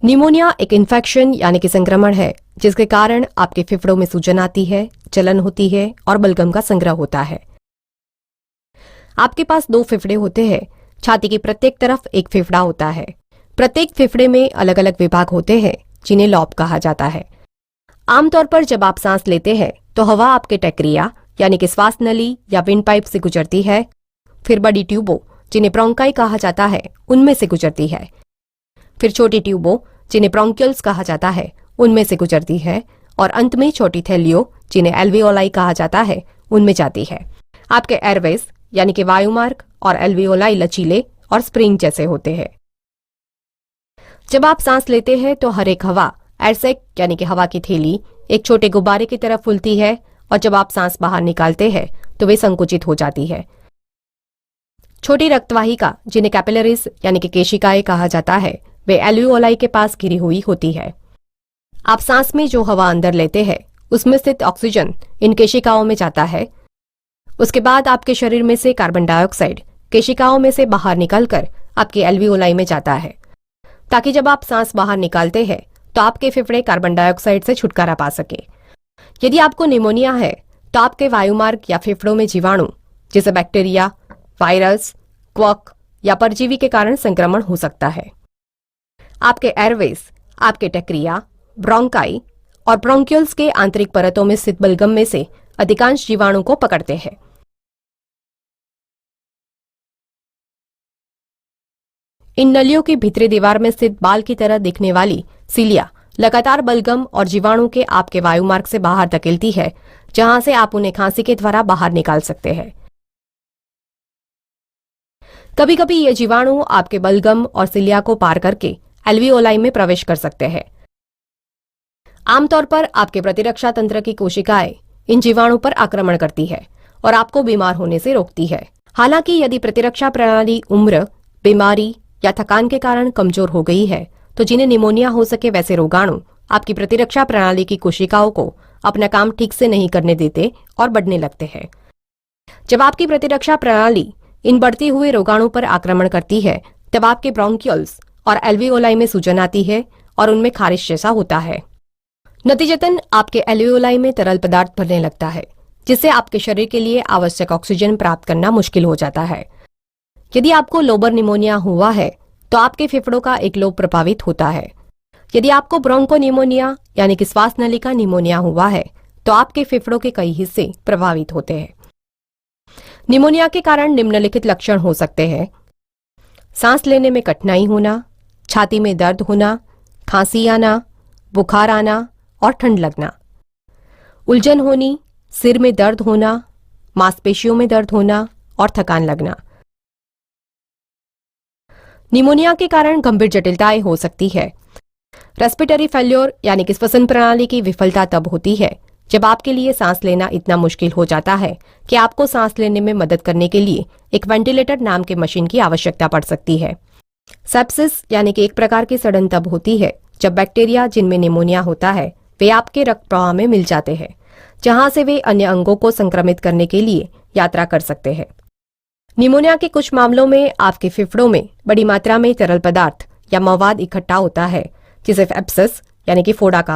Pneumonia एक infection यानी कि संक्रमण है जिसके कारण आपके फेफड़ों में सूजन आती है, जलन होती है और बलगम का संग्रह होता है। आपके पास 2 फेफड़े होते हैं। छाती की प्रत्येक तरफ एक फेफड़ा होता है। प्रत्येक फेफड़े में अलग अलग विभाग होते हैं जिन्हें लॉब कहा जाता है। आमतौर पर जब आप सांस लेते हैं तो हवा आपके टैक्रिया यानी कि श्वास नली या विंड पाइप से गुजरती है, फिर बड़ी ट्यूबों जिन्हें ब्रोंकाई कहा जाता है उनमें से गुजरती है, फिर छोटी ट्यूबों जिन्हें ब्रोंकियल्स कहा जाता है उनमें से गुजरती है और अंत में छोटी थैलियों जिन्हें एल्वियोलाई कहा जाता है उनमें जाती है। आपके एयरवेज यानी कि वायुमार्ग और एल्वियोलाई लचीले और स्प्रिंग जैसे होते हैं। जब आप सांस लेते हैं तो हर एक हवा एयरसैक यानी कि हवा की थैली एक छोटे गुब्बारे की तरह फूलती है और जब आप सांस बाहर निकालते हैं तो वे संकुचित हो जाती है। छोटी रक्तवाहिका जिन्हें कैपिलरीज यानी कि केशिकाएं कहा जाता है वे एल्वियोलाई के पास घिरी हुई होती है। आप सांस में जो हवा अंदर लेते हैं उसमें स्थित ऑक्सीजन इन केशिकाओं में जाता है। उसके बाद आपके शरीर में से कार्बन डाइऑक्साइड केशिकाओं में से बाहर निकलकर आपकी एल्वियोलाई में जाता है, ताकि जब आप सांस बाहर निकालते हैं तो आपके फेफड़े कार्बन डाइऑक्साइड से छुटकारा पा सके। यदि आपको निमोनिया है तो आपके वायुमार्ग या फेफड़ों में जीवाणु जैसे बैक्टीरिया, वायरस, क्वक या परजीवी के कारण संक्रमण हो सकता है। आपके एयरवेज, आपके टैक्रिया, ब्रोंकाई और ब्रोंकियल्स के आंतरिक परतों में स्थित बलगम में से अधिकांश जीवाणु को पकड़ते हैं। इन नलियों की भीतरी दीवार में स्थित बाल की तरह दिखने वाली सीलिया लगातार बलगम और जीवाणु के आपके वायुमार्ग से बाहर धकेलती है, जहां से आप उन्हें खांसी के द्वारा बाहर निकाल सकते हैं। कभी कभी ये जीवाणु आपके बलगम और सीलिया को पार करके एल्वियोलाई में प्रवेश कर सकते हैं। आमतौर पर आपके प्रतिरक्षा तंत्र की कोशिकाएं इन जीवाणु पर आक्रमण करती है और आपको बीमार होने से रोकती है। हालांकि यदि प्रतिरक्षा प्रणाली उम्र, बीमारी या थकान के कारण कमजोर हो गई है तो जिन्हें निमोनिया हो सके वैसे रोगाणु आपकी प्रतिरक्षा प्रणाली की कोशिकाओं को अपना काम ठीक से नहीं करने देते और बढ़ने लगते हैं। जब आपकी प्रतिरक्षा प्रणाली इन बढ़ती हुए रोगाणु पर आक्रमण करती है तब आपके ब्रोंकियल्स और एल्वियोलाई में सूजन आती है और उनमें खारिश जैसा होता है। नतीजतन आपके एल्वियोलाई में तरल पदार्थ भरने लगता है, जिससे आपके शरीर के लिए आवश्यक ऑक्सीजन प्राप्त करना मुश्किल हो जाता है। यदि आपको लोबर निमोनिया हुआ है तो आपके फेफड़ों का एक लोब प्रभावित होता है। यदि आपको ब्रोंकोनिमोनिया यानी कि श्वास नली का निमोनिया हुआ है तो आपके फेफड़ों के कई हिस्से प्रभावित होते हैं। निमोनिया के कारण निम्नलिखित लक्षण हो सकते हैं: सांस लेने में कठिनाई होना, छाती में दर्द होना, खांसी आना, बुखार आना और ठंड लगना, उलझन होनी, सिर में दर्द होना, मांसपेशियों में दर्द होना और थकान लगना। निमोनिया के कारण गंभीर जटिलताएं हो सकती है। रेस्पिरेटरी फेल्योर यानी कि श्वसन प्रणाली की विफलता तब होती है जब आपके लिए सांस लेना इतना मुश्किल हो जाता है कि आपको सांस लेने में मदद करने के लिए एक वेंटिलेटर नाम के मशीन की आवश्यकता पड़ सकती है। सेप्सिस यानी कि एक प्रकार की सड़न तब होती है जब बैक्टीरिया जिनमें निमोनिया होता है वे आपके रक्त प्रवाह में मिल जाते हैं, जहां से वे अन्य अंगों को संक्रमित करने के लिए यात्रा कर सकते हैं। निमोनिया के कुछ मामलों में आपके फेफड़ों में बड़ी मात्रा में तरल पदार्थ या मवाद इकट्ठा होता है, जिसे एब्सेस यानी कि फोड़ा